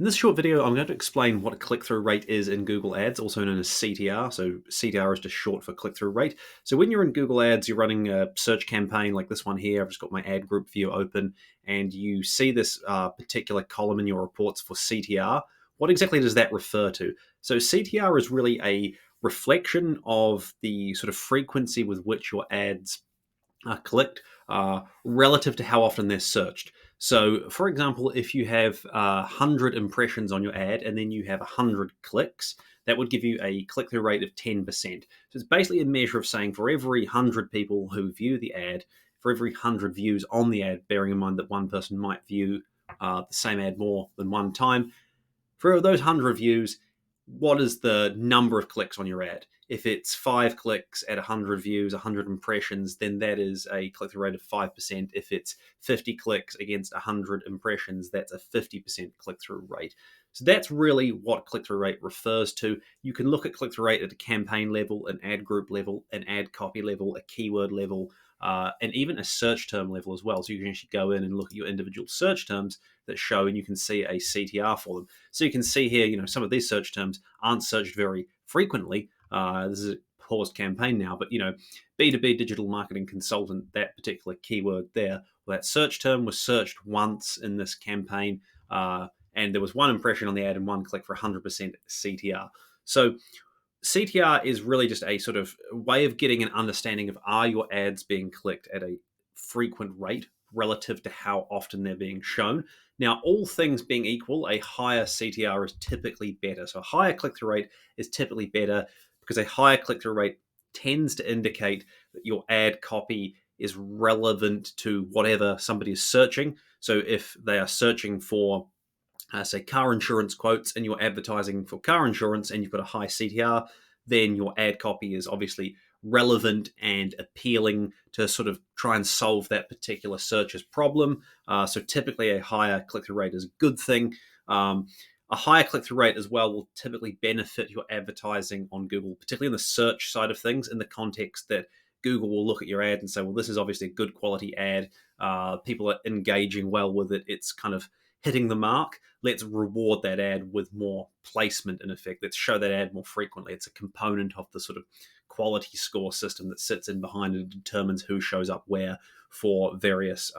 In this short video, I'm going to explain what a click-through rate is in Google Ads, also known as CTR. So CTR is just short for click-through rate. So when you're in Google Ads, you're running a search campaign like this one here. I've just got my ad group view open, and you see this particular column in your reports for CTR. What exactly does that refer to? So CTR is really a reflection of the sort of frequency with which your ads are clicked relative to how often they're searched. So, for example, if you have 100 impressions on your ad and then you have 100 clicks, that would give you a click-through rate of 10%. So it's basically a measure of saying for every 100 people who view the ad, for every 100 views on the ad, bearing in mind that one person might view the same ad more than one time, for those 100 views, what is the number of clicks on your ad? If it's 5 clicks at 100 views, 100 impressions, then that is a click-through rate of 5%. If it's 50 clicks against 100 impressions, that's a 50% click-through rate. So that's really what click-through rate refers to. You can look at click-through rate at a campaign level, an ad group level, an ad copy level, a keyword level, and even a search term level as well. So you can actually go in and look at your individual search terms that show, and you can see a CTR for them. So you can see here, some of these search terms aren't searched very frequently. This is a paused campaign now, but B2B digital marketing consultant, that particular keyword there, well, that search term was searched once in this campaign, and there was one impression on the ad and one click for 100% CTR. So CTR is really just a sort of way of getting an understanding of, are your ads being clicked at a frequent rate relative to how often they're being shown. Now, all things being equal, a higher CTR is typically better. So a higher click-through rate is typically better because a higher click-through rate tends to indicate that your ad copy is relevant to whatever somebody is searching. So if they are searching for say car insurance quotes and you're advertising for car insurance and you've got a high CTR, then your ad copy is obviously relevant and appealing to sort of try and solve that particular searcher's problem. So typically a higher click-through rate is a good thing. A higher click-through rate as well will typically benefit your advertising on Google, particularly in the search side of things, in the context that Google will look at your ad and say, well, this is obviously a good quality ad. People are engaging well with it. It's kind of hitting the mark. Let's reward that ad with more placement, in effect. Let's show that ad more frequently. It's a component of the sort of quality score system that sits in behind and determines who shows up where for various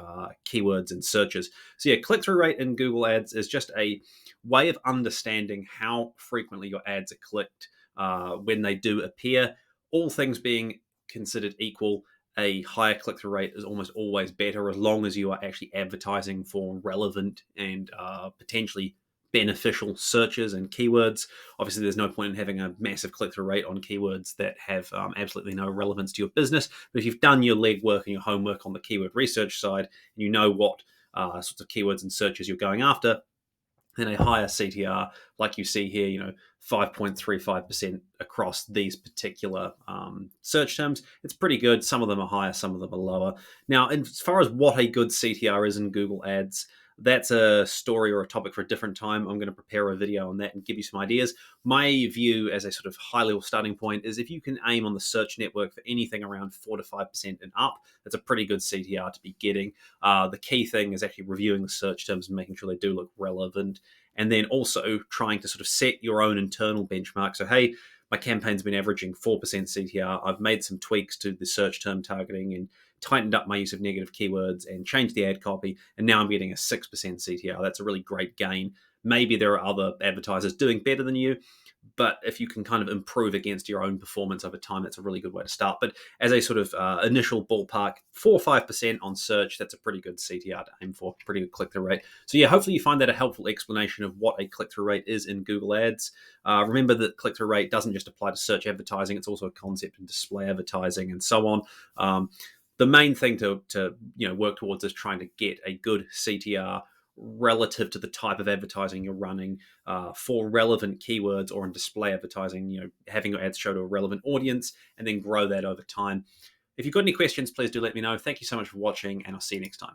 keywords and searches. So yeah, click-through rate in Google Ads is just a way of understanding how frequently your ads are clicked when they do appear. All things being considered equal, a higher click-through rate is almost always better as long as you are actually advertising for relevant and potentially beneficial searches and keywords. Obviously, there's no point in having a massive click-through rate on keywords that have absolutely no relevance to your business. But if you've done your legwork and your homework on the keyword research side, and you know what sorts of keywords and searches you're going after, then a higher CTR, like you see here, 5.35% across these particular search terms. It's pretty good. Some of them are higher, some of them are lower. Now, as far as what a good CTR is in Google Ads, that's a story or a topic for a different time. I'm going to prepare a video on that and give you some ideas. My view as a sort of high-level starting point is if you can aim on the search network for anything around 4 to 5% and up, that's a pretty good CTR to be getting. The key thing is actually reviewing the search terms and making sure they do look relevant, and then also trying to sort of set your own internal benchmark. So, hey, my campaign's been averaging 4% CTR. I've made some tweaks to the search term targeting and tightened up my use of negative keywords and changed the ad copy, and now I'm getting a 6% CTR. That's a really great gain. Maybe there are other advertisers doing better than you, but if you can kind of improve against your own performance over time, that's a really good way to start. But as a sort of initial ballpark, 4 or 5% on search, that's a pretty good CTR to aim for, pretty good click-through rate. So yeah, hopefully you find that a helpful explanation of what a click-through rate is in Google Ads. Remember that click-through rate doesn't just apply to search advertising, it's also a concept in display advertising and so on. The main thing to work towards is trying to get a good CTR relative to the type of advertising you're running for relevant keywords, or in display advertising, having your ads show to a relevant audience and then grow that over time. If you've got any questions, please do let me know. Thank you so much for watching, and I'll see you next time.